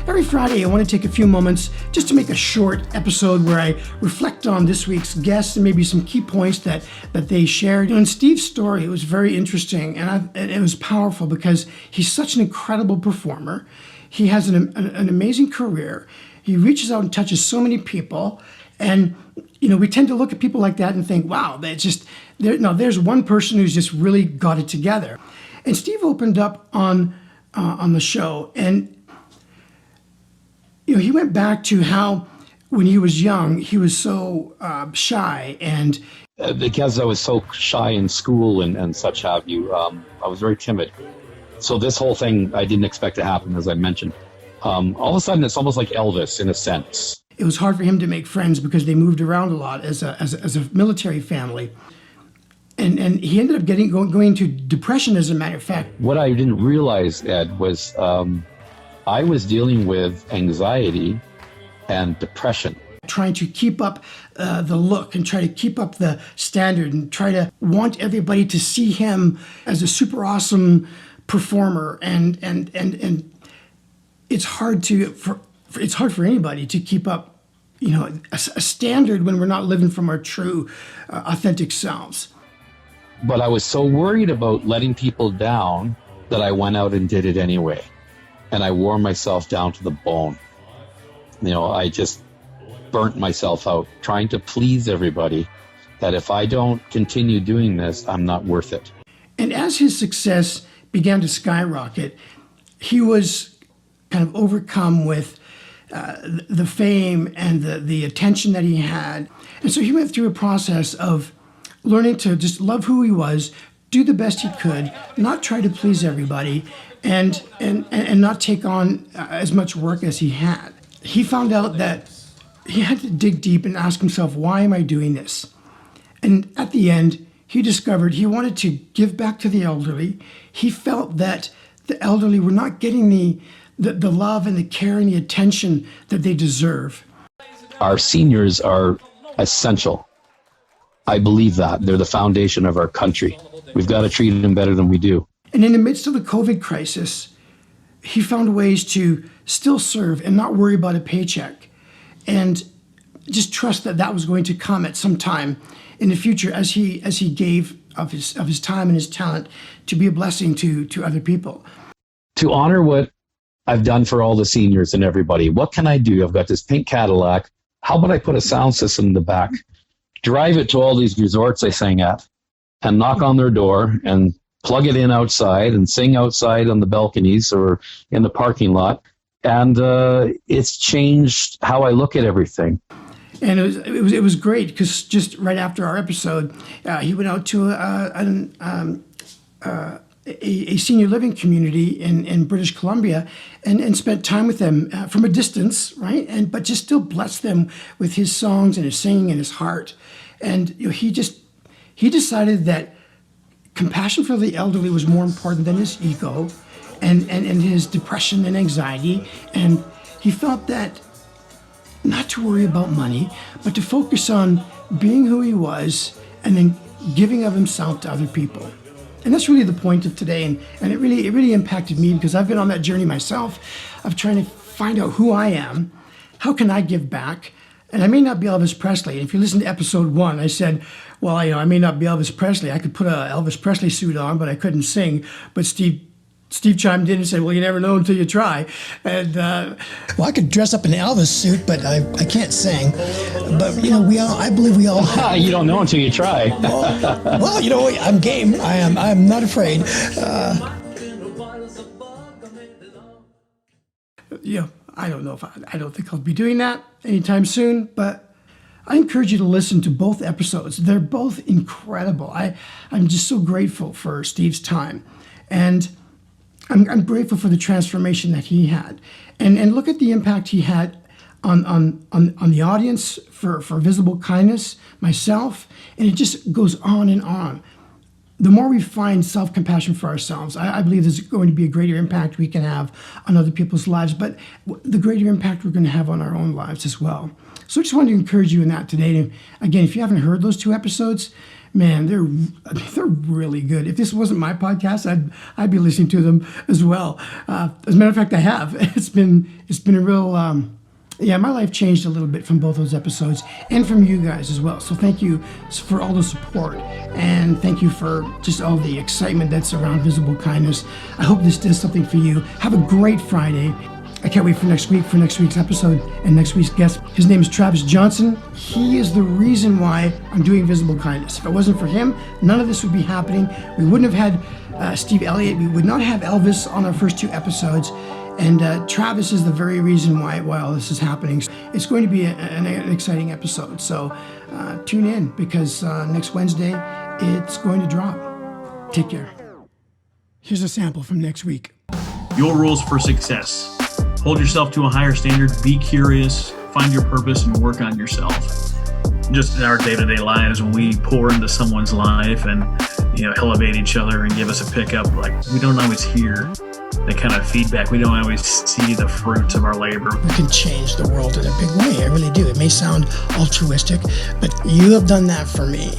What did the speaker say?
Every Friday, I want to take a few moments just to make a short episode where I reflect on this week's guests and maybe some key points that they shared. In Steve's story, it was very interesting and it was powerful because he's such an incredible performer. He has an amazing career. He reaches out and touches so many people. And, we tend to look at people like that and think, wow, there's one person who's just really got it together. And Steve opened up on the show, and he went back to how when he was young he was so shy, and because I was so shy in school and such have you, I was very timid. So this whole thing I didn't expect to happen, as I mentioned. All of a sudden, it's almost like Elvis in a sense. It was hard for him to make friends because they moved around a lot as a military family. And he ended up going into depression, as a matter of fact. What I didn't realize, Ed, was I was dealing with anxiety and depression. Trying to keep up the look and try to keep up the standard and try to want everybody to see him as a super awesome performer. And it's hard for anybody to keep up, a standard when we're not living from our true, authentic selves. But I was so worried about letting people down that I went out and did it anyway. And I wore myself down to the bone. I just burnt myself out trying to please everybody, that if I don't continue doing this, I'm not worth it. And as his success began to skyrocket, he was kind of overcome with the fame and the attention that he had. And so he went through a process of learning to just love who he was, do the best he could, not try to please everybody, and not take on as much work as he had. He found out that he had to dig deep and ask himself, why am I doing this? And at the end, he discovered he wanted to give back to the elderly. He felt that the elderly were not getting the love and the care and the attention that they deserve. Our seniors are essential. I believe that. They're the foundation of our country. We've got to treat them better than we do. And in the midst of the COVID crisis, he found ways to still serve and not worry about a paycheck, and just trust that was going to come at some time in the future as he gave of his time and his talent to be a blessing to other people. To honor what I've done for all the seniors and everybody, what can I do? I've got this pink Cadillac. How about I put a sound system in the back, drive it to all these resorts I sang at, and knock on their door and plug it in outside and sing outside on the balconies or in the parking lot. And it's changed how I look at everything. And it was great because just right after our episode, he went out to a senior living community in British Columbia and spent time with them from a distance, right? But just still blessed them with his songs and his singing and his heart. And he decided that compassion for the elderly was more important than his ego and his depression and anxiety. And he felt that not to worry about money, but to focus on being who he was and then giving of himself to other people. And that's really the point of today. And it really impacted me because I've been on that journey myself of trying to find out who I am. How can I give back? And I may not be Elvis Presley. If you listen to episode 1, I said, well, I may not be Elvis Presley. I could put a Elvis Presley suit on, but I couldn't sing. But Steve chimed in and said, well, you never know until you try. And well, I could dress up in an Elvis suit, but I can't sing. But I believe we all you don't know until you try. well, I'm game. I'm not afraid. I don't know I don't think I'll be doing that anytime soon, but I encourage you to listen to both episodes. They're both incredible. I'm just so grateful for Steve's time, and I'm grateful for the transformation that he had, and look at the impact he had on the audience for visible kindness, myself, and it just goes on and on. The more we find self-compassion for ourselves, I believe there's going to be a greater impact we can have on other people's lives, but the greater impact we're going to have on our own lives as well. So I just wanted to encourage you in that today. And again, if you haven't heard those 2 episodes, man, they're really good. If this wasn't my podcast, I'd be listening to them as well. As a matter of fact, I have. It's been a real my life changed a little bit from both those episodes and from you guys as well. So thank you for all the support, and thank you for just all the excitement that's around Visible Kindness. I hope this does something for you. Have a great Friday. I can't wait for next week's episode and next week's guest. His name is Travis Johnson. He is the reason why I'm doing Visible Kindness. If it wasn't for him, none of this would be happening. We wouldn't have had Steve Elliott. We would not have Elvis on our first 2 episodes. And Travis is the very reason why all this is happening. It's going to be an exciting episode. So tune in, because next Wednesday it's going to drop. Take care. Here's a sample from next week. Your rules for success. Hold yourself to a higher standard, be curious, find your purpose, and work on yourself. Just in our day-to-day lives, when we pour into someone's life and elevate each other and give us a pickup, like, we don't always hear the kind of feedback. We don't always see the fruits of our labor. We can change the world in a big way. I really do. It may sound altruistic, but you have done that for me.